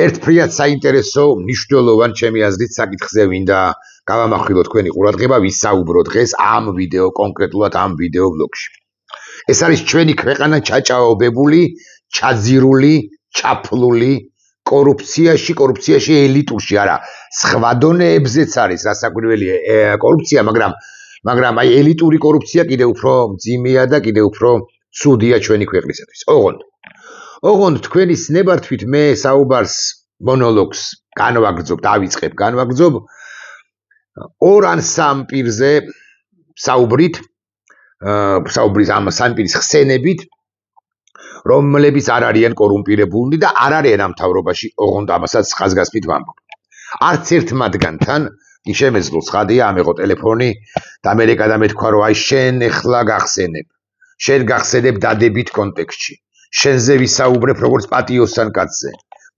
ერთფრიად საინტერესო მნიშვნელოვან ჩემი აზრით საკითხზე მინდა გავამახვილო თქვენი ყურადღება, ვისაუბრო დღეს ამ ვიდეო კონკრეტულად ამ ვიდეო ბლოგში. ეს არის ჩვენი ქვეყანა ჩაჭაობებული, ჩაძირული, ჩაფლული კორუფციაში ელიტურში, არა, სხვა დონეებზეც არის რასაკვირველია კორუფცია, მაგრამ აი ელიტური კორუფცია კიდევ უფრო მძიმეა და კიდევ უფრო ცუდია ჩვენი ქვეყნისათვის. ოღონდ თქვენი სნებართვით მე საუბარს მონოლოგს დავიწყებ ორ ან სამ პირზე საუბრის ამ სამ პირის ხსენებით, რომლებიც არ არიან კორუმპირებულნი და არ არიან ამ მთავრობაში, ოღონდ ამასაც ხაზგასმით ვამბობ. არც ერთ მათგანთან შემეძლო ცხადია, ამეღო ტელეფონი და მე გადამეთქვა, რომ აი შენ ეხლა გახსენებ დადებით კონტექსტში. შენზე ვისაუბრებ როგორც პატიოსან კაცზე.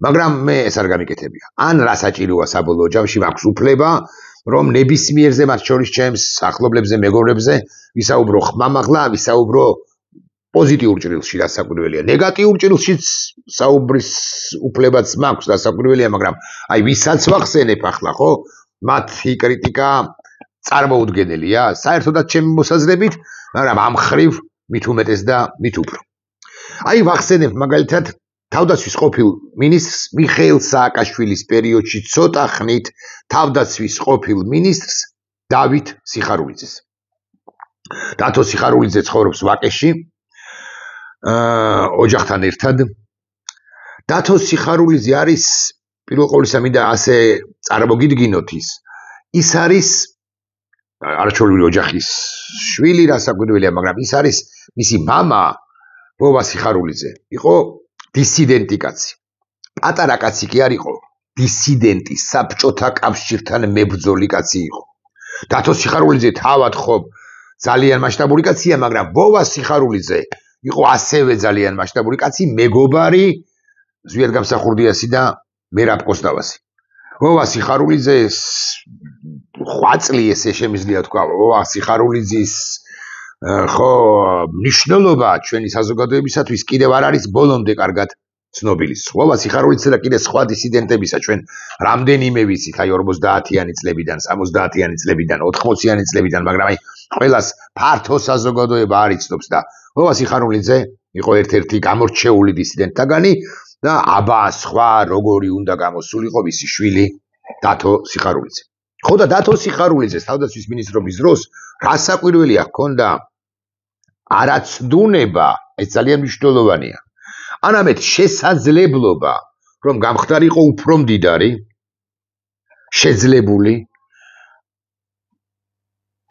მაგრამ მე ეს არ გამიკეთებია. ან რა საჭიროა საბოლოო ჯამში მაქვს უფლება, რომ ნებისმიერზე, მათ შორის ჩემს ახლობლებზე, მეგობრებზე ვისაუბრო ხმამაღლა, ვისაუბრო პოზიტიურ ჭრილში, რასაკვირველია. ნეგატიურ ჭრილშიც საუბრის უფლებაც მაქვს, რასაკვირველია, მაგრამ აი ვისაც ვახსენებ ახლა, ხო? მათი კრიტიკა წარმოუდგენელია, საერთოდაც ჩემი მოსაზრებით, მაგრამ ამ ხრივ მით უმეტეს და მით უფრო. აი ვახსენებ მაგალითად თავდაცვის ყოფილ მინისტრს მიხეილ სააკაშვილის პერიოდში ცოტა ხნით თავდაცვის ყოფილ მინისტრს დავით სიხარულიძეს. დათო სიხარულიძე ცხოვრობს ვაკეში, ოჯახთან ერთად. დათო სიხარულიძე არის პირველ ყოვლისა მინდა ასე წარმოგიდგინოთ ის არის არჩეული ოჯახის შვილი, რასაკვირველია, მაგრამ ის არის მისი მამა ვოვა სიხარულიძე იყო დისიდენტი კაცი. პატარა კაცი კი არ იყო, დისიდენტი, საბჭოთა კავშირთან მებრძოლი კაცი იყო. დათო სიხარულიძე თავად ხო ძალიან მასშტაბური კაცია, მაგრამ ვოვა სიხარულიძე იყო ასევე ძალიან მასშტაბური კაცი, მეგობარი ზვიად გამსახურდიასი და მერაბ კოსტავასი. ვოვა სიხარულიძე 8 წელი ესე შემიძლია თქვა, ვოვა სიხარულიძის ხო მნიშვნელობა ჩვენი საზოგადოებისათვის კიდევ არ არის ბოლომდე კარგად ცნობილი. ვოვა სიხარულიძე და კიდე სხვა დისიდენტებისა ჩვენ რამდენიმე ვიცით, აი 50-იანი წლებიდან, 70-იანი წლებიდან, 80-იანი წლებიდან, მაგრამ აი ყველას ფართო საზოგადოება არ იცნობს და ვოვა სიხარულიძე იყო ერთ-ერთი გამორჩეული დისიდენტთაგანი და აბა სხვა როგორი უნდა გამოსულიყო მისი შვილი დათო სიხარულიძე. ხო და დათო სიხარულიძეს თავდაცვის მინისტრობის დროს რასაკვირველია ჰქონდა არაცდუნება, ეს ძალიან მნიშვნელოვანია. ანამედ შესაძლებლობა, რომ გამხდარიყო უფრო მდიდარი, შეძლებული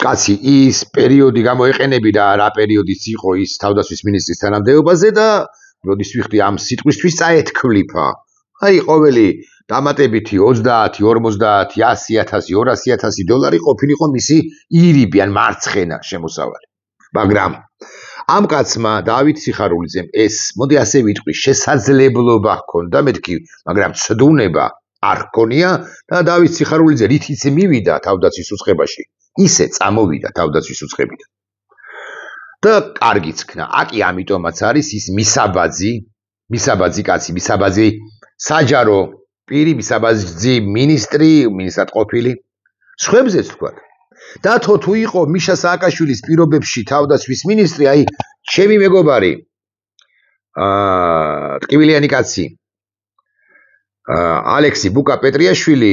კაცი ის პერიოდი გამოეყენებიდა, რა პერიოდიც იყო ის თავდაცვის მინისტრის თანამდებობაზე და როდის ვიხდი ამ სიტყვისთვის წაეთქვლიფა. აი ყოველი დამატებითი 30, 50, 100,000, 200,000 დოლარი ყოფილიყო მისი ირიბი ან მარცხენა შემოსავალი. მაგრამ ამ კაცმა დავით სიხარულიძემ ეს, მოდი ასე ვიტყვი, შესაძლებლობა ჰქონდა, მეთქი, მაგრამ ცდუნება არ ჰქონია და დავით სიხარულიძე რითიც მივიდა თავდაცვის უწყებაში, ისე წამოვიდა თავდაცვის უწყებიდან. და კარგიც ქნა. აკი ამიტომაც არის ის მისაბაძი კაცი, მისაბაძი საჯარო პირი, მისაბაძი მინისტრი, მინისტრად ყოფილი. სხვებზეც თქვა. დათო თუ იყო მიშა სააკაშვილის პირობებში თავდაცვის მინისტრი, აი ჩემი მეგობარი ტკივილიანი კაცი ალექსი ბუკა პეტრიაშვილი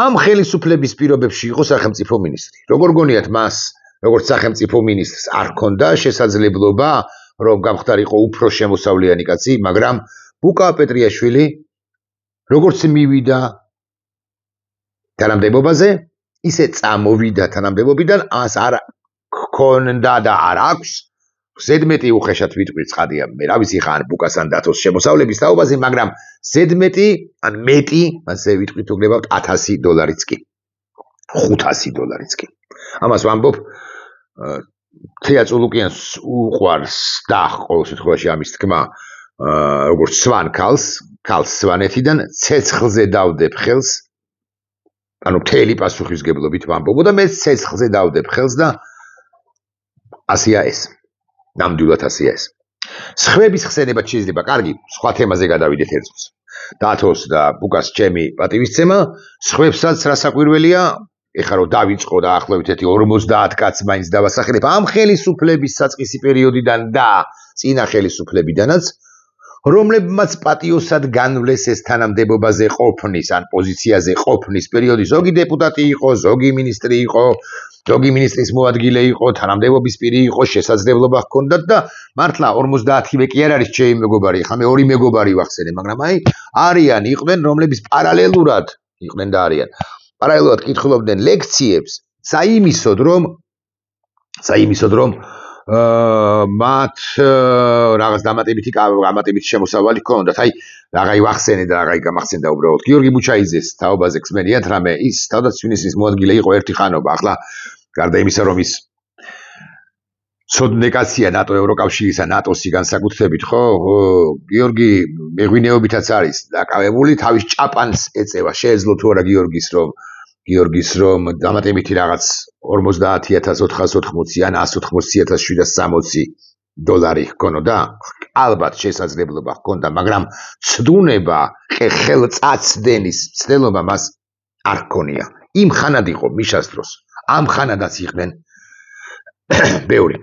ამ ხელისუფლების პირობებში იყო სახელმწიფო მინისტრი. როგორ გონიათ მას, როგორც სახელმწიფო მინისტრს არ ჰქონდა შესაძლებლობა, რომ გამხდარიყო უფრო შემოსავლიანი კაცი, მაგრამ ბუკა პეტრიაშვილი როგორც მივიდა თანამდებობაზე, ისე წამოვიდა თანამდებობიდან, ამას არ ჰქონდა და არ აქვს ზედმეტი უხეშად ვიტყვი ცხადია, მე რა ვიცი ხან ბუკას ან დათოს შემოსავლების თაობაზე, მაგრამ ზედმეტი ან მეტი, ასე ვიტყვით უგნებავთ $1000 კი. $500 კი. ამას ვამბობ თეა წულუკიანს უყვარს და ყოველ შემთხვევაში ამის თქმა როგორც სვან ქალს სვანეთიდან ცეცხლზე დავდებ ხელს, ანუ მთელი პასუხისგებლობით ვამბობ და მე ცეცხლზე დავდებ ხელს და ასია ეს. ნამდვილად ასია ეს. სხვების ხსენება შეიძლება, კარგი, სხვა თემაზე გადავიდეთ ერთ დროს. დათოს და ბუკას ჩემი პატივისცემა, სხვებსაც რა საკვირველია, ეხლა რომ დავიწყო და ახლობით 50 კაცს მაინც დავასახელებ ამ ხელისუფლების საწყისი პერიოდიდან და წინა ხელისუფლებიდანაც, რომლებმაც პატიოსად განვლეს ეს თანამდებობაზე ყოფნის ან პოზიციაზე ყოფნის პერიოდი, ზოგი დეპუტატი იყო, ზოგი მინისტრი იყო, ზოგი მინისტრის მოადგილე იყო, თანამდებობის პირი იყო, შესაძლებლობა ჰქონდათ და მართლა 50-ვე კი არ არის ჩემი მეგობარი, ხა მე 2 მეგობარი ვახსენე, მაგრამ არიან იყვნენ, რომლებიც პარალელურად იყვნენ და არიან. პარალელურად კითხულობდნენ ლექციებს, საიმისოდ რომ მათ რაღაც დამატებითი შემოსავალი ჰქონდათ. აი, რაღაცა ვახსენე და რაღაცა გამახსენდა უბრალოდ. გიორგი ბუჩაიძეს თაობაზე ხსმენიათ რამე, ის თავდაცვის მინისტრის მოადგილე იყო ერთი ხანობა. ახლა გარდა იმისა, რომ ის ცოდნე კაცია ნატო ევროკავშირისა ნატოსი განსაკუთრებით, ხო? გიორგი მეღვინეობითაც არის დაკავებული, თავის ჭაპანს ეწევა. შეეძლო თუ არა გიორგის რომ დამატებითი რაღაც 50,480 ან 180,760 დოლარი ჰქონოდა, ალბათ შესაძლებლობა ჰქონდა, მაგრამ ცდუნება, ხელწაცდენის ცდელობა მას არ ჰქონია. იმ ხანად იყო მიშას დროს, ამ ხანადაც იყვნენ ბევრი.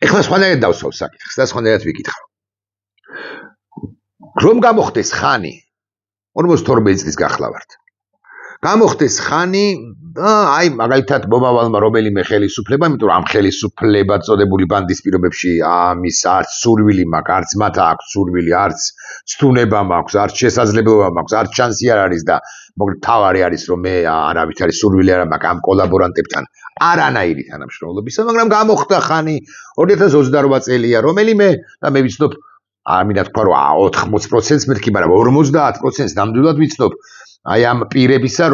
ეხლა სხვანაირად დავსვავ საკითხს და სხვანაირად ვიკითხავ. რომ გამოხდეს ხანი 42 წლის გახლა ვართ. გამოხდეს ხანი და აი მაგალითად მომავალმა რომელიმე ხელისუფლება, იმიტომ რომ ამ ხელისუფლება წოდებული ბანდის პირობებში ამის არც სურვილი მაქვს, არც მათ აქვს სურვილი, არც ცდუნება მაქვს, არც შესაძლებლობა მაქვს, არც შანსი არ არის და მოკლედ თავარი არის რომ მე არავით არის სურვილი არ მაქვს ამ კოლაბორანტებთან არანაირი თანამშრომლობისა, მაგრამ გამოხდა ხანი 2028 წელია რომელიმე და მე ვიცნობ ამინდა თქვა რომ 80%-ს მეთქი, მაგრამ 50%-ს ნამდვილად ვიცნობ აი ამ პირებისა,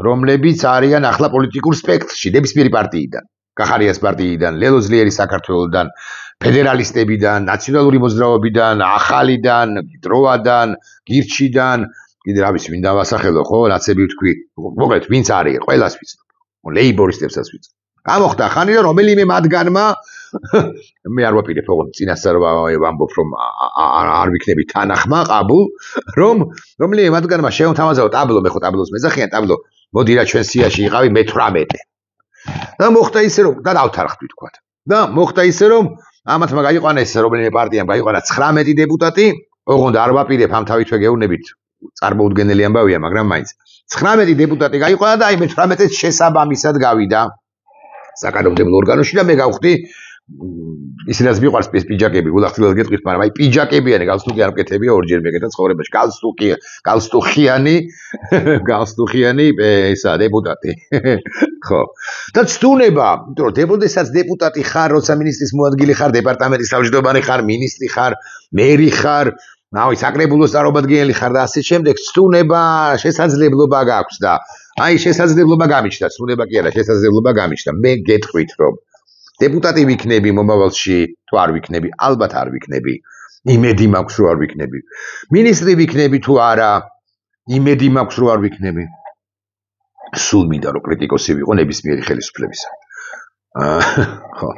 რომლებიც არიან ახლა პოლიტიკურ სპექტრში, ნებისმიერი პარტიიდან, კახარიას პარტიიდან, ლელო ძლიერი საქართველოსდან, ფედერალისტებიდან, ნაციონალური მოძრაობიდან, ახალიდან, დროადან, გირჩიდან, კიდე რა ვიცი, ვინ დავასახელო, ხო, რაცები ვთქვი, მოკლედ, ვინც არის, ყველას ვიცნობ. ლეიბორისტებსაც ვიცნობ. გამოხდა ხანი და რომელიმე მათგანმა მე არ ვაპირებ ოღონდ წინასწარ ვამბობ რომ არ ვიქნები თანახმა ყაბულ რომ რომელიმე მათგანმა შეუმთავაზა ტაბლო მე ხო ტაბლოს მეძახიან ტაბლო მოდი რა ჩვენ სიაში იყავი მე 18 და მოხდა ისე რომ და დავთარხდით თქვა და მოხდა ისე რომ ამათმა გაიყვანეს რომელიმე პარტიამ გაიყვანა 19 დეპუტატი ოღონდ არ ვაპირებ ამ თავითვე გეუბნებით წარმოუდგენელი ამბავია მაგრამ მაინც 19 დეპუტატი გაიყვანა და აი მე 18-ს შესაბამისად გავიდა საკანონმდებლო ორგანოში და მე გავხდი ისინაც მიყვარს პიჯაკები, გულახდილად გეტყვით, მაგრამ აი პიჯაკებიანი გალსტუკი არ მკეთებია ორჯერ მეკეთა ცხოვრებაში. გალსტუხიანი ესა დეპუტატი. ხო. და ცდუნება, იმიტომ რომ დებოდესაც დეპუტატი ხარ, როცა მინისტრის მოადგილე ხარ, დეპარტამენტის თავმჯდომარე ხარ, მინისტრი ხარ, მერი ხარ, ნავი საკრებულოს წარმომადგენელი ხარ და ასე შემდეგ, ცდუნება შესაძლებლობა გაქვს და აი შესაძლებლობა გამიჩნდა, ცდუნება კი არა, შესაძლებლობა გამიჩნდა. მე გეტყვით, რომ დეპუტატი ვიქნები მომავალში, თუ არ ვიქნები, ალბათ არ ვიქნები. იმედი მაქვს, რომ არ ვიქნები. მინისტრი ვიქნები თუ არა, იმედი მაქვს, რომ არ ვიქნები. სულ მინდა რომ კრიტიკოსი ვიყო ნებისმიერი ხელისუფლებისა. ხო.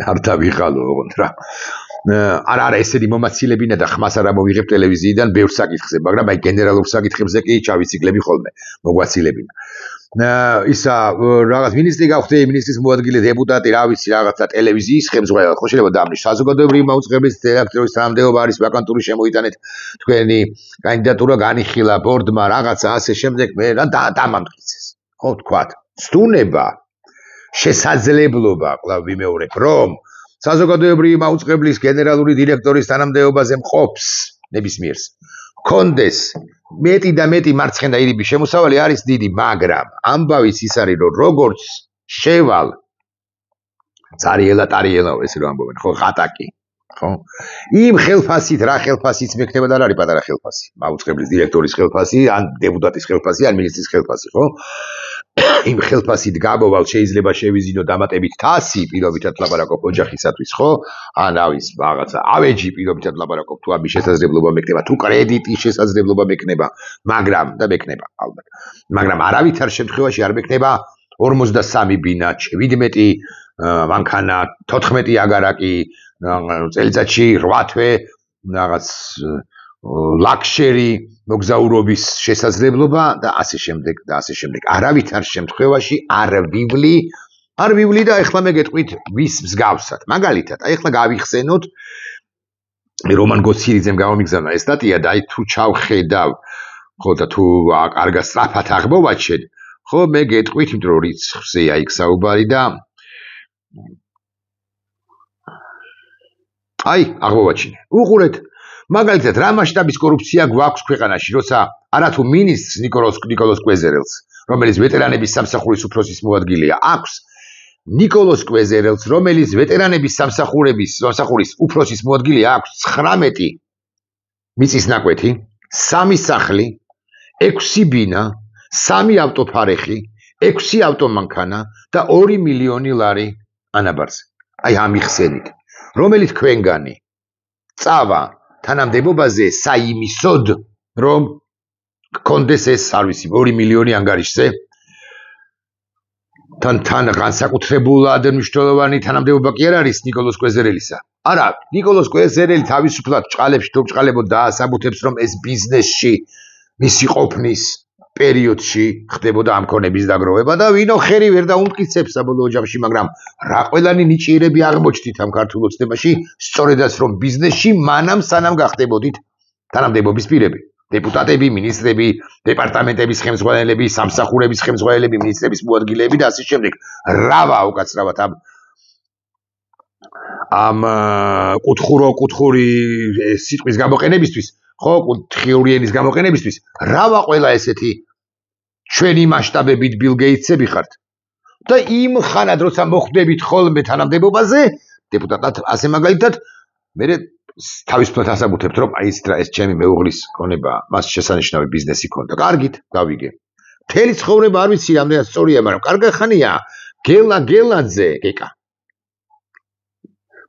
არ დავიღალო ოღონდ რა. არა ესენი მომაცილებინა და ხმას არ ამოვიღებ ტელევიზიიდან ბევრ საკითხზე, მაგრამ აი გენერალურ საკითხებზე კი ჩავიციკლები ხოლმე, მოგვაცილებინა. ისა რაღაც მინისტრი გავხდე, მინისტრის მოადგილე, დეპუტატი, რა ვიცი, რაღაცა ტელევიზიის ხელმძღვანელი, ხო შეიძლება დამნიშნოს. საზოგადოებრივი მაუწყებლობის დირექტორის თანამდებობა არის ვაკანტური შემოიტანეთ თქვენი კანდიდატურა განიხილა ბორდმა, რაღაცა ასე შემდეგ მე რა დამამტკიცეს. ხო თქვათ, ცდუნება, შესაძლებლობა, კვლავ ვიმეორებ, რომ საზოგადოებრივი მაუწყებლის გენერალური დირექტორის თანამდებობაზე მყოფს ნებისმიერს კონდეს მეტი და მეტი მარცხენა ირიბის შემოსავალი არის დიდი, მაგრამ ამბავიც ის არის, რომ როგორც შევალ წარიელა ესე რომ ამბობენ, ხო, ღატაკი, ხო? იმ ხელფასით რა ხელფასიც მექნება და არ არის პატარა ხელფასი, მაუწყებლის დირექტორის ხელფასი, ან დეპუტატის ხელფასი, ან მინისტრის ხელფასი, ხო? იმ ხელფასით გამოვალ შეიძლება შევიზინო დამატებით 100 პირობითად ლაპარაკობ ოჯახისათვის, ხო? ან ავის რაღაცა ავეჯი პირობითად ლაპარაკობ თუ ამის შესაძლებლობა მექნება, თუ კრედიტის შესაძლებლობა მექნება, მაგრამ და მექნება ალბათ. მაგრამ არავითარ შემთხვევაში არ მექნება 53 ბინა, 17 მანქანა, 14 აგარაკი, წელიწადში 8 თვე რაღაც ლაქშერი მოგზაურობის შესაძლებლობა და ასე შემდეგ და ასე შემდეგ. არავითარ შემთხვევაში არ ვივლი და ეხლა მე გეტყვით ვის მსგავსად. მაგალითად, აი ეხლა გავიხსენოთ რომან გოცირიძემ გამომიგზავნა ეს სტატია და აი თუ ჩავხედავ ხო და თუ კარგა სწრაფად აღმოვაჩენ, ხო მე გეტყვით, იმიტომ რომ რიცხვზეა იქ საუბარი და აი აღმოვაჩინე. უყურეთ მაგალითად რა მასშტაბის კორუფცია გვაქვს ქვეყანაში, როცა არათუ მინისტრს ნიკოლოზ კვეზერელს, რომელიც ვეტერანების სამსახურის უფროსის მოადგილეა, აქვს ნიკოლოზ კვეზერელს, რომელიც ვეტერანების სამსახურის უფროსის მოადგილეა, აქვს 19 მიწის ნაკვეთი, 3 სახლი, 6 ბინა, 3 ავტოფარეხი, 6 ავტომანქანა და 2 მილიონი ლარი ანაბარზე. აი ამიხსენით, რომელიც თქვენგანი წავა თანამდებობაზე საიმისოდ, რომ გქონდეს ეს სარვისი 2 მილიონი ანგარიშზე, თან განსაკუთრებულად მნიშვნელოვანი თანამდებობა კი არ არის ნიკოლოზ კვეზერელისა. არა, ნიკოლოზ კვეზერელი თავისუფლად ჭყალებში თუ ჭყალებოდ დაასაბუთებს, რომ ეს ბიზნესში მისი ყოფნის პერიოდში ხდებოდა ამ ქონების დაგროვება და ვინო ხერი ვერ დაუმტკიცებს საბოლოო ოჯახში, მაგრამ რა ყველანი ნიჭიერები აღმოჩნდით ამ ქართულ ოცნებაში, სწორედაც რომ ბიზნესში მანამ სანამ გახდებოდით თანამდებობის პირები. დეპუტატები, მინისტრები, დეპარტამენტების ხელმძღვანელები, სამსახურების ხელმძღვანელები, მინისტრების მოადგილეები და ასე შემდეგ. რავა უკაცრავად ამ კუთხური სიტყვის გამოყენებისთვის, ხო, კუთხიური ენის გამოყენებისთვის, რავა ყველა ესეთი ჩვენი მასშტაბებით ბილ გეიტსები ხართ. და იმ ხანად როცა მოხვდებით ხოლმე თანამდებობაზე, დეპუტატად ასე მაგალითად, მე თავისუფლად ასაბუთებთ, რომ აი ეს ჩემი მეუღლის ქონება, მას შესანიშნავი ბიზნესი ქონდა. კარგით, გავიგე. მთელი ცხოვრება არ ვიცი რამდენად სწორია, მაგრამ კარგი ხანია, გელაძე, გეკა.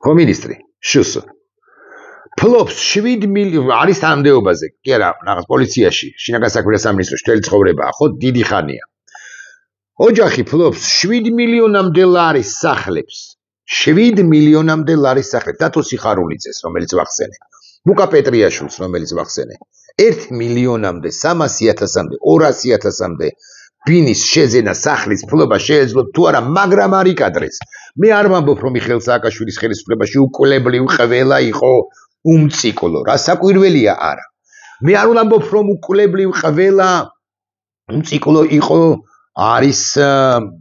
ხო მინისტრი, შუს. ფლობს 7 მილიონი არის თანამდებობაზე. კი არა, რაღაც პოლიციაში, შინაგან საქმეთა სამინისტროში მთელი ცხოვრებაა, ხო, დიდი ხანია. ოჯახი ფლობს 7 მილიონამდე ლარის სახლებს. 7 მილიონამდე ლარის სახლებს. დათო სიხარულიძეს, რომელიც ვახსენე. ლუკა პეტრიაშვილს, რომელიც ვახსენე. 1 მილიონამდე, 300.000-მდე, 200.000-მდე ბინის შეძენა სახლის ფლობა შეეძლოთ თუ არა, მაგრამ არ იკადრეს. მე არ ვამბობ, რომ მიხეილ სააკაშვილის ხელისუფლებაში უკვლებლივ ყველა იყო უმციკლო. რა საკვირველია არა. მე არ ვამბობ, რომ უკვლებლივ ყველა უმციკლო იყო არის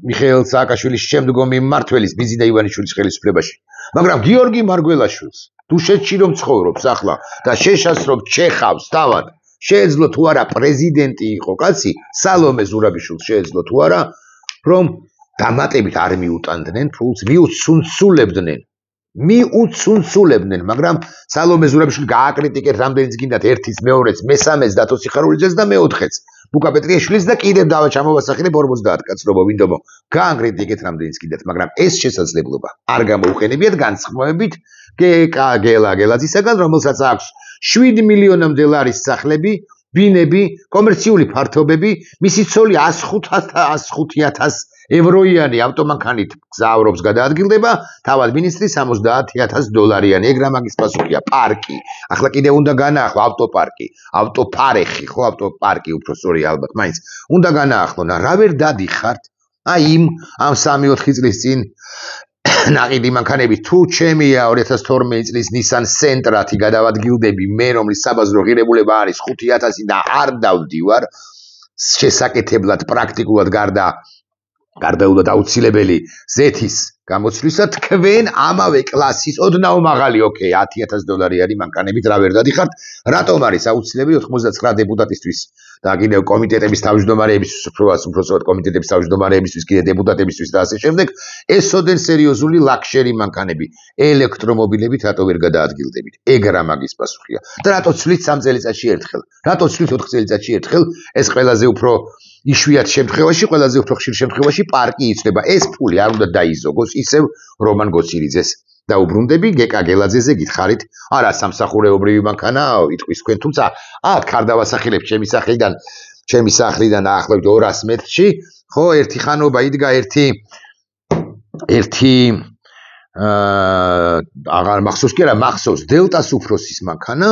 მიხეილ სააკაშვილის შემდგომი მმართველის ბიზიდა ივანიშვილის ხელისუფლებაში. მაგრამ გიორგი მარგველაშვილს დუშეთში რომ ცხოვრობს ახლა და შეშასრობ ჩეხავს თავად, შეეძლო თუ არა პრეზიდენტი იყო კაცი, სალომე ზურაბიშვილს შეეძლო თუ არა, რომ დამატებით არ მიუტანდნენ ფულს, მიუცუნცულებდნენ, მაგრამ სალომე ზურაბიშვილი გააკრიტიკეთ რამდენიც გინდათ ერთის, მეორეც, მესამეც დათო სიხარულიძეს და მეოთხეც. ლუკა პეტრიაშვილის და კიდევ ჩამოვასახელებ 50 კაცრობო ვინდომო. გააკრიტიკეთ რამდენიც გინდათ, მაგრამ ეს შესაძლებლობა არ გამოუყენებიათ განსხვავებით გელაძისაგან, რომელსაც აქვს 7 მილიონამდე ლარის სახლები, ბინები, კომერციული ფართობები, მისი ცოლი 105,000 ევროიანი ავტომანქანით გზავრობს, გადაადგილდება, თავად მინისტრი 70,000 დოლარიანი. ეგ რა მაგის პასუხია, პარკი. ახლა კიდე უნდა განაახლო ავტოპარკი, ავტოფარეხი, ხო, ავტოპარკი უფრო სწორი ალბათ, მაინც. უნდა განაახლო, რა ვერ დადიხართ? აი ამ 3-4 წლის წინ ნაყიდი მანქანები თუ ჩემია 2012 წლის Nissan Sentra-ი გადავადგილდები, მე რომლის საბაზრო ღირებულება არის 5,000 და არ დავდივარ, შესაკეთებლად პრაქტიკულად გარდაულად აუცილებელი ზეთის გამოცვლისა, თქვენ ამავე კლასის ოდნავ მაღალი, ოკეი, 10,000 დოლარიანი მანქანებით რა ვერ დადიხართ? რატომ არის აუცილებელი 99 დეპუტატისთვის და კიდევ კომიტეტების თავმჯდომარეებისთვის, უпроსტად კომიტეტების თავმჯდომარეებისთვის, კიდე დეპუტატებისთვის და ასე შემდეგ, ესოდენ სერიოზული ლაქშერი მანქანები, ელექტრომობილებით რატო ვერ გადაადგილდებით? ეგ რა მაგის პასუხია. და რატო ცვლით 3 წელიწადში ერთხელ? რატო ცვლით 4 წელიწადში ერთხელ? ეს ყველაზე უფრო იშვიათ შემთხვევაში, ყველაზე უფრო ხშირ შემთხვევაში პარკი იცვლება. ეს ფული არ უნდა დაიზოგოს ისევ რომან გოცირიძეს. დაუბრუნდები გეკა გელაძეზე გითხარით, არა სამსახურეობრივი მანქანაა, იტყვის თქვენ, თუმცა აქ ხარ დავასახელებ ჩემი სახლიდან დაახლოებით 200 მეტრში, ხო, ერთი ხანობა იდგა ერთი აღარ მახსოვს კი არა, მახსოვს დელტას უფროსის მანქანა,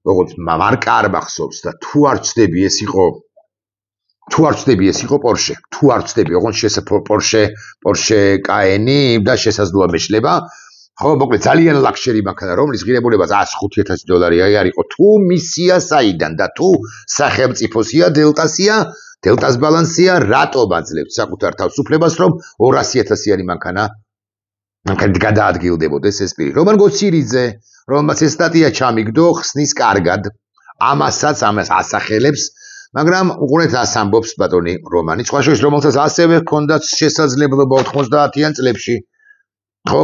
როგორც მარკა არ მახსოვს და თუ არ ვწდები ეს იყო Porsche, თუ არ ვწდები, ოღონდ Porsche Cayenne და შესაძლოა მეშლება. ხო, მოკლედ ძალიან ლაქშერი მანქანა, რომლის ღირებულება $105,000 არ იყო. თუ მისია საიდან და თუ სახელმწიფოსია, დელტას ბალანსია, რატო მაძლევთ საკუთარ თავისუფლებას, რომ 200,000-იანი მანქანით გადაადგილდებოდეს ეს პირი. რომან გოცირიძე, რომელმაც ეს სტატია ჩამიგდო, ხსნის კარგად, ამას ასახელებს, მაგრამ უყურეთ ას ამბობს ბატონი რომანი, სხვა შორის რომელსაც ასევე ჰქონდა შესაძლებლობა 90-იან წლებში. ხო,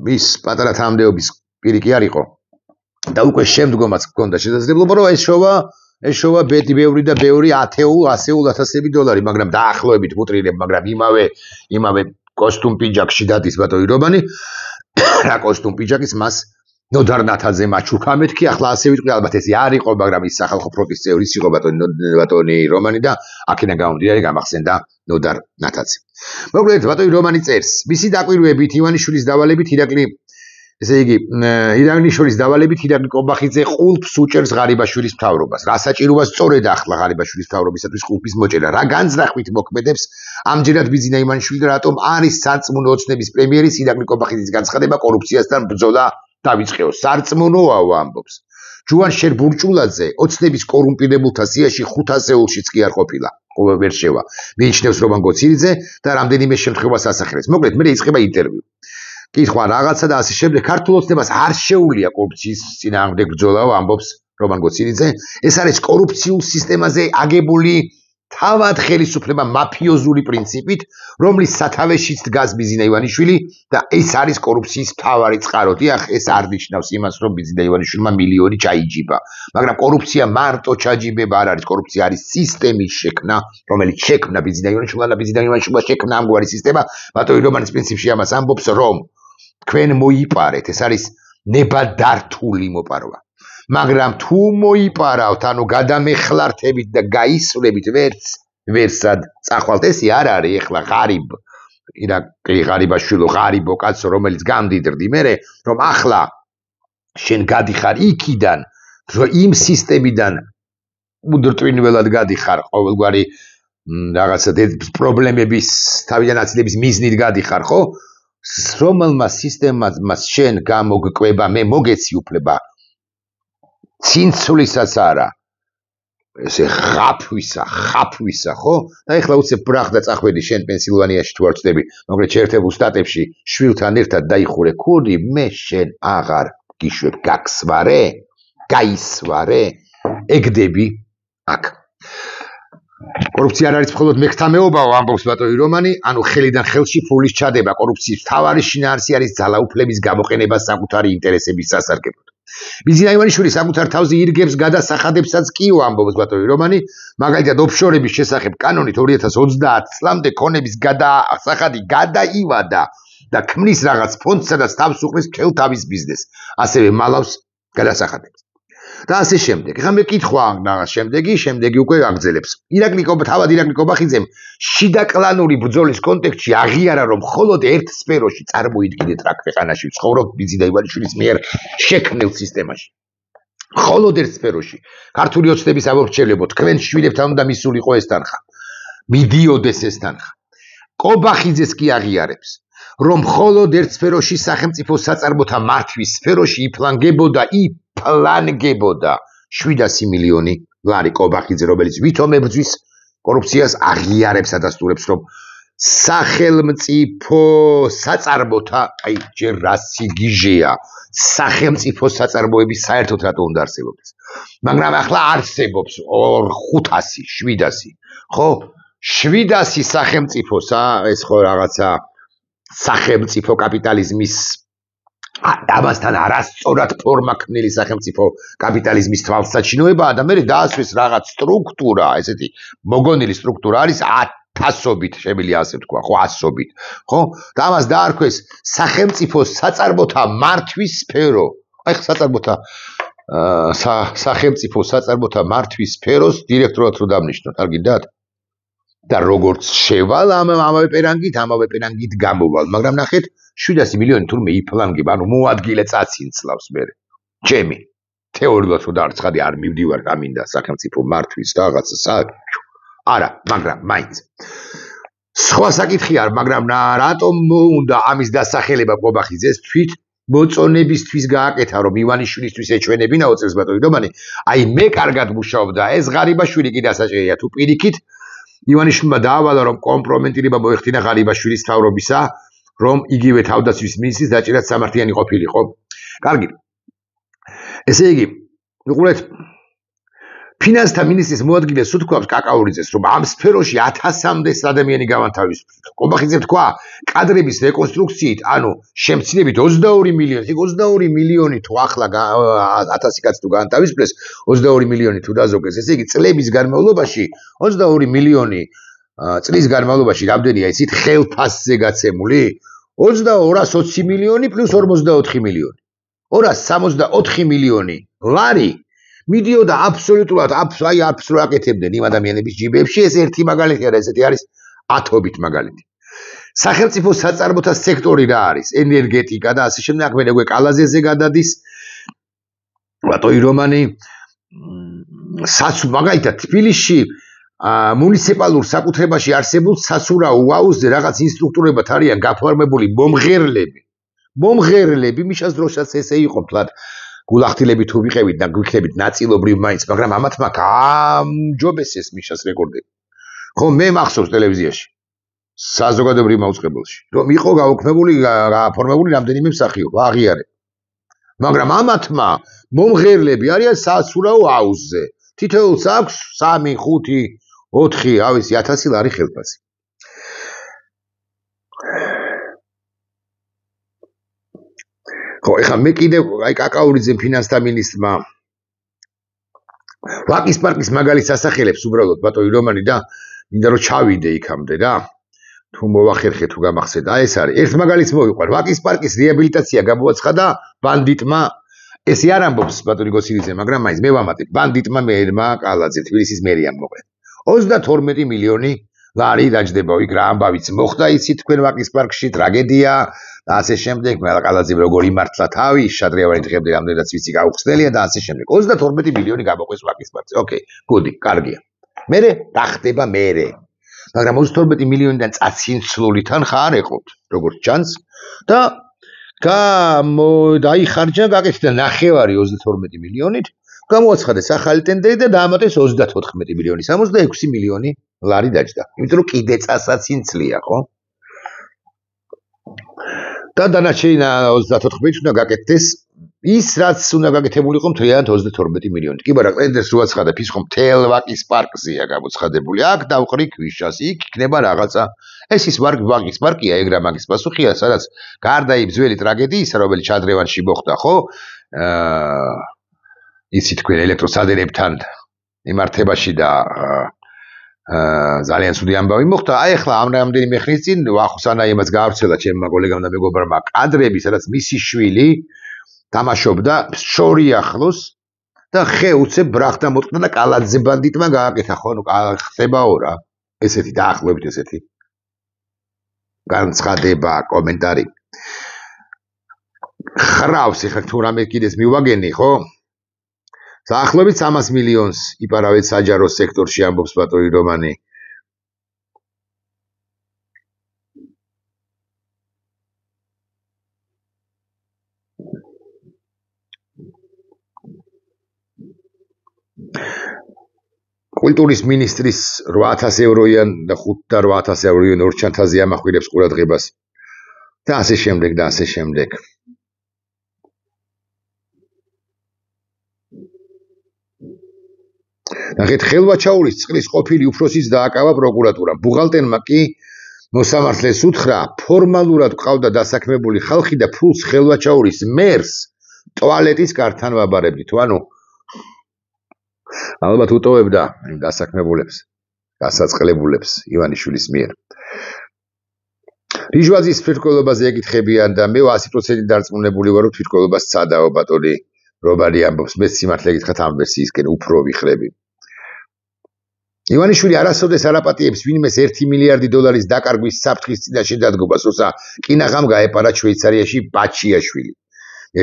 ის პატარა თანამდებობის პირი კი არ იყო. და უკვე შემდგომაც ჰქონდა შესაძლებლობა, რომ ეშოვა ბევრი და ბევრი $100,000 მაგრამ დაახლოებით ვუტრირებ, მაგრამ იმავე კოსტუმ პიჯაკში დადის ბატონი რომანი. რა კოსტუმ პიჯაკის მას ნოდარ ნათაძე მაჩუქა მეთქი, ახლა ასე ვიტყვი, ალბათ ეს არ იყო, მაგრამ ის სახალხო ფრონტის წევრი იყო ბატონი რომანი და აქედან გამომდინარე გამახსენდა ნოდარ ნათაძე. მოკლედ ბატონი რომანი წერს, მისი დაკვირვებით ივანიშვილის დავალებით ირაკლი კობახიძე ყულფს უჭერს ღარიბაშვილის მთავრობას. რა საჭიროა სწორედ ახლა ღარიბაშვილის მთავრობისათვის ყულფის მოჭერა? რა განზრახვით მოქმედებს ამჯერად ბიზინა ივანიშვილი და რატომ არის სარწმუნო ოცნების პრემიერის ირაკლი კობახიძის განცხადება კორუფციასთან ბრძოლა დავიწყეო? სარწმუნოა ამბობს. ჯუან შერბურჭულაძე ოცნების კორუმპირებულთა სიაში 500-ულშიც კი არ ყოფილა. ვერ შევა. მიიჩნევს რომან გოცირიძე და რამდენიმე შემთხვევას ასახელებს. მოკლედ მე იწყება ინტერვიუ. კითხვა რაღაცა და ასე შემდეგ. ქართულ ოცნებას არ შეუძლია კორუფციის წინააღმდეგ ბრძოლა, ამბობს რომან გოცირიძე. ეს არის კორუფციულ სისტემაზე აგებული თავად ხელისუფლება მაფიოზული პრინციპით, რომლის სათავეშიც დგას ბიზინა ივანიშვილი და ეს არის კორუფციის მთავარი წყარო. დიახ, ეს არ ნიშნავს იმას, რომ ბიზინა ივანიშვილმა მილიონი ჩაიჯიბა, მაგრამ კორუფცია მარტო ჩაჯიბება არ არის, კორუფცია არის სისტემის შექმნა, რომელიც შექმნა ბიზინა ივანიშვილმა და ბიზინა ივანიშვილმა შექმნა ამგვარი სისტემა. ბატონი რომანის პრინციპში ამას ამბობს, რომ თქვენ მოიპარეთ, ეს არის ნებადართული მოპარვა. მაგრამ თუ მოიპარავთ, ანუ გადამეხლართებით და გაისვრებით ვერსად წახვალთ, ესე არ არის ეხლა ღარიბო კაცო, რომელიც გამდიდრდი მერე, რომ ახლა შენ გადიხარ იქიდან, იმ სისტემიდან უდრტვინველად გადიხარ, ყოველგვარი რაღაცა პრობლემების თავიდან აცილების მიზნით გადიხარ, ხო? რომელმა სისტემას შენ გამოგკვება, მე მოგეცი უფლება ცინცვლისაც არა, ესე ხაფვისა, ხო? და ეხლა უცებ ბრახ და წახვედი შენ პენსილვანიაში თუ არ ვწდები, მოკლედ შეერთებულ შტატებში შვილთან ერთად დაიხურე ქურდი, მე შენ აღარ გიშვებ, გაისვარე, ეგდები აქ. კორუფცია არ არის მხოლოდ მეხთამეობაო, ამბობს ბატონი რომანი, ანუ ხელიდან ხელში ფულის ჩადება. კორუფციის მთავარი შინაარსი არის ძალაუფლების გამოყენება საკუთარი ინტერესების სასარგებლოდ. ბიზინა ივანიშვილი საკუთარ თავზე ირგებს გადასახადებსაც კიო, ამბობს ბატონი რომანი, მაგალითად ოფშორების შესახებ კანონით 2030 წლამდე ქონების გადასახადი გადაივადა და ქმნის რაღაც ფონდს, სადაც თავს უყრის მთელ თავის ბიზნესს, ასევე მალავს გადასახადებს. და ასე შემდეგ. ეხლა მე კითხვა შემდეგი უკვე აგრძელებს. თავად ირაკლი კობახიძემ შიდა კლანური ბრძოლის კონტექსტში აღიარა, რომ მხოლოდ ერთ სფეროში წარმოიდგინეთ რა ქვეყანაში ვცხოვრობ ბიზინა ივანიშვილის მიერ შექმნილ სისტემაში. მხოლოდ ერთ სფეროში. ქართული ოცნების ამორჩელებო, თქვენ შვილებთან უნდა მისულიყო ეს თანხა. მიდიოდეს ეს თანხა. კობახიძეს კი აღიარებს, რომ მხოლოდ ერთ სფეროში სახელმწიფო საწარმოთა მართვის სფეროში იფლანგებოდა 700 მილიონი ლარი. კობახიძე, რომელიც ვითომ ებრძვის კორუფციას, აღიარებს ადასტურებს, რომ სახელმწიფო საწარმოთა, აი ჯერ რა სიგიჟეა, სახელმწიფო საწარმოების საერთოდ რატო უნდა არსებობდეს. მაგრამ ახლა არსებობს 700, ხო? 700 სახელმწიფოსა, ეს ხო რაღაცა სახელმწიფო კაპიტალიზმის ამასთან არასწორად ფორმა ქმნილი სახელმწიფო კაპიტალიზმის თვალსაჩინოებაა და მე დაასვეს რაღაც სტრუქტურა, ესეთი მოგონილი სტრუქტურა არის 1000-ობით, შემიძლია ასე ვთქვა, ხო, 100-ობით, ხო? და ამას დაარქვეს სახელმწიფო საწარმოთა მართვის სფერო. აი სახელმწიფო საწარმოთა მართვის სფეროს დირექტორად რო დამნიშნოთ, არ გინდათ? და როგორც შევალ ამავე პერანგით გამოვალ, მაგრამ ნახეთ 700 მილიონი თურმე იფლანგება, ანუ მოადგილე წაცინცლავს მე. ჩემი თეორიულად რომ დაარცხადი არ მივდივარ გამინდა სახელმწიფო მართვის რაღაცა არა, მაგრამ მაინც სხვა საკითხი არ, მაგრამ რატომ უნდა ამის დასახელება ყობახიძეს თვით მოწონებისთვის გააკეთა რომ ივანიშვილისთვის ეჩვენებინა ოწელს ბატონი რომანი აი მე კარგად მუშაობდა ეს ღარიბაშვილი კი დასაჭერია თუ პირიქით ივანიშვილმა დაავალა რომ კომპრომენტირება მოეხდინა ღარიბაშვილის თავრობისა რომ იგივე თავდაცვის მინისტრის დაჭერად სამართლიანი ყოფილიყო კარგი ესე იგი უყურეთ ფინანსთა მინისტრის მოადგილეს უთქვამს კაკაურიძეს რომ ამ სფეროში 1000-მდე ადამიანი გამანთავისუფლეთ. ყობახიძე თქვა კადრების რეკონსტრუქციით, ანუ შემცირებით 22 მილიონი, 22 მილიონი თუ ახლა 1000 კაცი თუ განთავისუფლეს, 22 მილიონი თუ დაზოგეს, ესე იგი წლების განმავლობაში 22 მილიონი წლის განმავლობაში რამდენია იცით ხელფასზე გაცემული? 220 მილიონი პლუს 44 მილიონი. 264 მილიონი ლარი მიდიოდა აბსოლუტურად აი აბსოლუტურად აკეთებდნენ იმ ადამიანების ჯიბებში ეს ერთი მაგალითი არა ესეთი არის ათობით მაგალითი სახელმწიფო საწარმოთა სექტორი რა არის ენერგეტიკა და ასე შემდეგ აქ მე რეგვე კალაზეზე გადადის ბატონი რომანი მაგალითად თბილისში მუნიციპალურ საკუთრებაში არსებულ სასურაო ვაუზე რაღაც ინსტრუქტორებად არიან გაფორმებული მომღერლები მიშას დროსაც ესე იყო თლად გულახდილებით თუ ვიყევით და გვიქნებით ნაწილობრივ მაინც, მაგრამ ამათ მაგ ამჯობესეს მიშას რეკორდები. ხო, მე მახსოვს ტელევიზიაში. საზოგადოებრივ მაუწყებელში. რომ იყო გაფორმებული რამდენიმე მსახიობ, აღიარე. მაგრამ ამათმა მომღერლები არიან სასურაო აუზზე. თითოეულს აქვს 3, 5, 4, ავისი 1000 ლარი ხელფასი. ხო, ეხლა მე კიდევ აი კაკაურიძემ ფინანსთა მინისტრმა ვაკის პარკის მაგალითს ასახელებს უბრალოდ ბატონი რომანი და მინდა რომ ჩავიდე იქამდე რა. თუ მოვახერხე თუ გამახსენდა, აი ეს არის. ერთ მაგალითს მოვიყვარ. ვაკის პარკის რეაბილიტაცია გამოაცხადა ბანდიტმა. ესე არ ამბობს ბატონი გოსილიძე, მაგრამ მაინც მე ვამატებ. ბანდიტმა მერმა კალაძე თბილისის მერიამ მოყვა. 32 მილიონი ლარი დაჯდება იქ რა ამბავიც მოხდა იცით თქვენ ვაკის პარკში ტრაგედია და ასე შემდეგ კალაძემ როგორ იმართლა თავი შადრიავანი დღემდე რამდენადაც ვიცი გაუხსნელია და ასე შემდეგ 32 მილიონი გამოყვეს ვაკის პარკზე ოკეი გუდი კარგია მერე რა ხდება მერე მაგრამ 32 მილიონიდან წაცინცლული თანხა არ ეყოთ როგორც ჩანს და დაიხარჯა გაკეთდა ნახევარი 32 მილიონით გამოაცხადეს ახალი ტენდერი და დაამატეს 34 მილიონი 66 მილიონი ლარი დაჯდა იმიტომ რომ კიდე წასაცინცლია ხო და დანარჩენი 34-ით უნდა გაკეთდეს ის რაც უნდა გაკეთებულიყო მთლიანად 32 მილიონით. კი მაგრამ ტენდერს რო აცხადა ის ხომ მთელ ვაკის პარკზეა გამოცხადებული. აქ დავყრი ქვიშას, იქ იქნება რაღაცა. ეს ის ვაკის პარკია, ეგ რა მაგის პასუხია, სადაც გარდა იმ ძველი ტრაგედიისა, რომელიც ჩადრევანში მოხდა, ხო? იცით თქვენ ელექტროსადენებთან იმართებაში და ძალიან ცუდი ამბავი მოხდა. აი ახლა ამ რამდენიმე ხნის წინ ვახოსანა იმას გაავრცელა ჩემმა კოლეგამ და მეგობრებმა კადრები, სადაც მისი შვილი თამაშობდა შორიახლოს და ხეუცებ ბრახტა მოწყდა და კალაძე ბანდიტმა გააკეთა ხო ნუ ხდებაო რა. ესეთი დაახლოებით ესეთი განცხადება, კომენტარი. ხრავს ეხლა თუ რამე კიდეს მივაგენი ხო? დაახლოებით 300 მილიონს იპარავეთ საჯარო სექტორში ამბობს ბატონი რომანი. კულტურის მინისტრის 8000 ევროიან და 5 და 8000 ევროიან ორჩანთაზე ამახვილებს ყურადღებას. და ასე შემდეგ და ასე შემდეგ. ნახეთ ხელვაჩაურის წყლის ყოფილი უფროსის დააკავა პროკურატურა. ბუღალტერმა კი მოსამართლეს უთხრა ფორმალურად ყავდა დასაქმებული ხალხი და ფულს ხელვაჩაურის მერს ტუალეტის კართან ვაბარებდით. ანუ ალბათ უტოვებდა დასაქმებულებს, გასაწყლებულებს ივანიშვილის მიერ. რიჟვაძის თვითმკვლელობაზე ეკითხებიან და მე 100% დარწმუნებული ვარ რომ თვითმკვლელობა სცადაო ბატონი რომანი ამბობს მე სიმართლე გითხრათ ამ ვერსიისკენ უფრო ვიხრები. ივანიშვილი არასოდეს არ აპატიებს ვინმეს 1 მილიარდი დოლარის დაკარგვის საფრთხის წინაშე დადგობას, როცა კინაღამ გაეპარა შვეიცარიაში ბაჩიაშვილი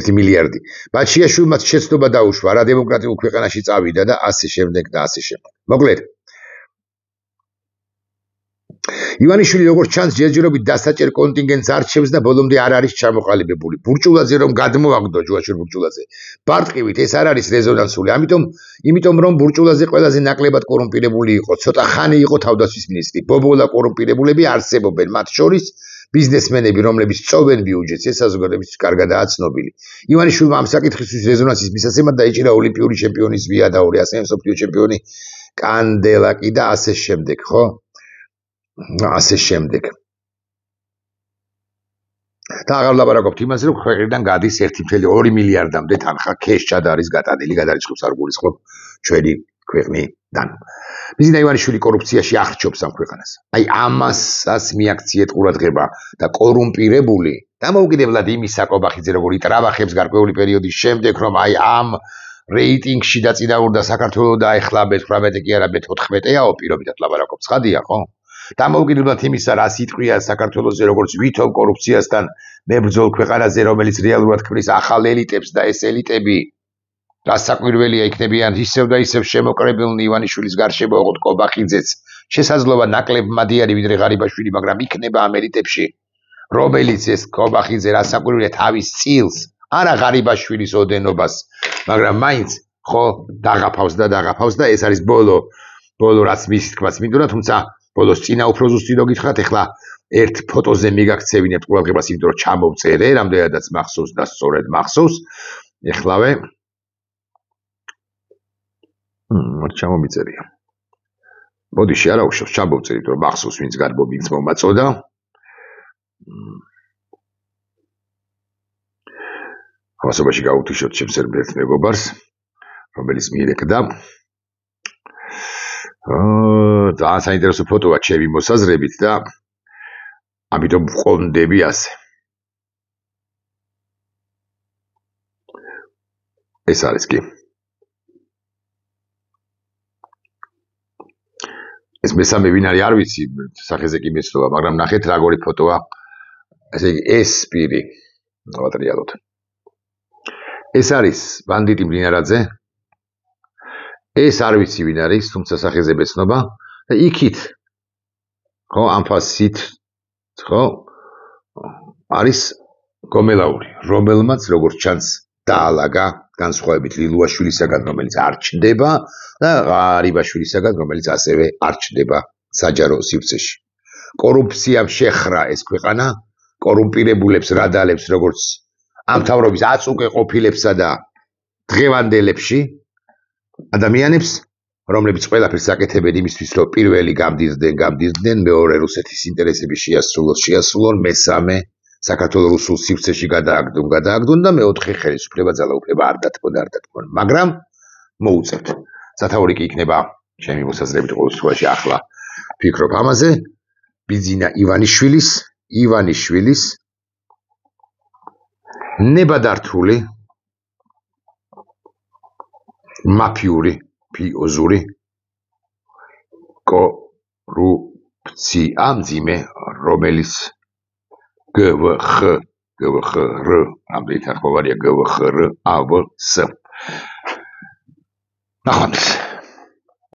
1 მილიარდი. ბაჩიაშვილმაც შეცდომა დაუშვა, რა დემოკრატიულ ქვეყანაში წავიდა და ასე შემდეგ და ასე შემდეგ. მოკლედ ივანიშვილი როგორც ჩანს ჯერჯერობით დასაჭერ კონტინგენტს არჩევს და ბოლომდე არ არის ჩამოყალიბებული. ბურჭულაძე რომ გადმოაგდო ჯუაშურ ბურჭულაძე. ბარტყივით ეს არ არის რეზონანსული, იმიტომ რომ ბურჭულაძე ყველაზე ნაკლებად კორუმპირებული იყო. ცოტა ხანი იყო თავდაცვის მინისტრი. ბობოლა კორუმპირებულები არსებობენ, მათ შორის ბიზნესმენები, რომლებიც წოვენ ბიუჯეტს, ეს საზოგადოების კარგადაა ცნობილი. ივანიშვილმა ამ საკითხისთვის რეზონანსის მისაცემად დაიჭირა ოლიმპიური ჩემპიონის ვიადაური, ასევე მსოფლიო ჩემპიონი კანდელაკი და ასე შემდეგ, ხო? ასე შემდეგ. და აღარ ვლაპარაკობთ იმაზე, რომ ქვეყნიდან გადის 1.2 მილიარდამდე თანხა ქეშჩად არის გატანილი, გადარიცხობს არ გულისხმობ ჩვენი ქვეყნიდან. მიზნა ივანიშვილი კორუფციაში ახრჩობს ამ ქვეყანას. აი ამასაც მიაქციეთ ყურადღება და კორუმპირებული დამოუკიდებლად იმისა კობახიძე როგორ იტრაბახებს გარკვეული პერიოდის შემდეგ, რომ აი ამ რეიტინგში დაწინაურდა საქართველოს და ეხლა მე-18 კი არა მე-14-ეაო პირობითად ლაპარაკობ, ცხადია, ხო? დამოუკიდებლად იმისა, რა სიტყვია საქართველოზე როგორც ვითომ კორუფციასთან მებრძოლ ქვეყანაზე, რომელიც რეალურად ქმნის ახალ ელიტებს და ეს ელიტები რასაკვირველია იქნებიან ისევ და ისევ შემოკრებილნი ივანიშვილის გარშემო, ოღონდ კობახიძეც შესაძლოა ნაკლებ მადიანი ვიდრე ღარიბაშვილი, მაგრამ იქნება ამ ელიტებში, რომელიც ეს კობახიძე რასაკვირველია თავის წილს, არა ღარიბაშვილის ოდენობას, მაგრამ მაინც ხო დაღაფავს და ეს არის ბოლო რაც მის თქმაც მინდოდა, თუმცა ბოლოს წინა უფრო ზუსტი რო გითხრათ, ეხლა ერთ ფოტოზე მიგაქცევინებთ ყურადღებას, იმიტომ რომ ჩამოვწერე, რამდენადაც მახსოვს და სწორედ მახსოვს. ეხლავე ჩამომიწერია. მოდიში არა უშავს, ჩამოვწერით, რომ მახსოვს ვინც ვინც მომაწოდა. ამასობაში გავუთიშოთ ჩემს ერთ მეგობარს, რომელიც მიირეკდა. ძალიან საინტერესო ფოტოა ჩემი მოსაზრებით და ამიტომ ვყონდები ასე. ეს არის კი. ეს მესამე ვინ არის არ ვიცი, სახეზე კი მეცნობა, მაგრამ ნახეთ როგორი ფოტოა. ესე იგი ეს პირი. დავატრიალოთ. ეს არის ბანდიტი მდინარაძე. ეს არ ვიცი ვინ არის, თუმცა სახეზე მეცნობა და იქით ხო ამ ფასით ხო არის გომელაური, რომელმაც როგორც ჩანს დაალაგა განსხვავებით ლილუაშვილისაგან, რომელიც არ ჩნდება და ღარიბაშვილისაგან, რომელიც ასევე არ ჩნდება საჯარო სივრცეში. კორუფციამ შეხრა ეს ქვეყანა, კორუმპირებულებს რადალებს როგორც ამ თავრობის აწუკე ყოფილებსა და დღევანდელებში ადამიანებს, რომლებიც ყველაფერს აკეთებენ იმისთვის, რომ პირველი გამდიდნენ, მეორე რუსეთის ინტერესები შეასრულონ, მესამე საქართველოს რუსულ სივრცეში გადააგდონ და მეოთხე ხელისუფლება ძალაუფლება არ დათმონ, მაგრამ მოუწევთ. სათაური კი იქნება ჩემი მოსაზრებით ყოველ შემთხვევაში ახლა ფიქრობ ამაზე, ბიძინა ივანიშვილის ნებადართული მაფიური ფიოზური კორუფცია მძიმე, რომელიც GVXR ამდენი თანხმოვანია GVXR AVS. ნახვამდის.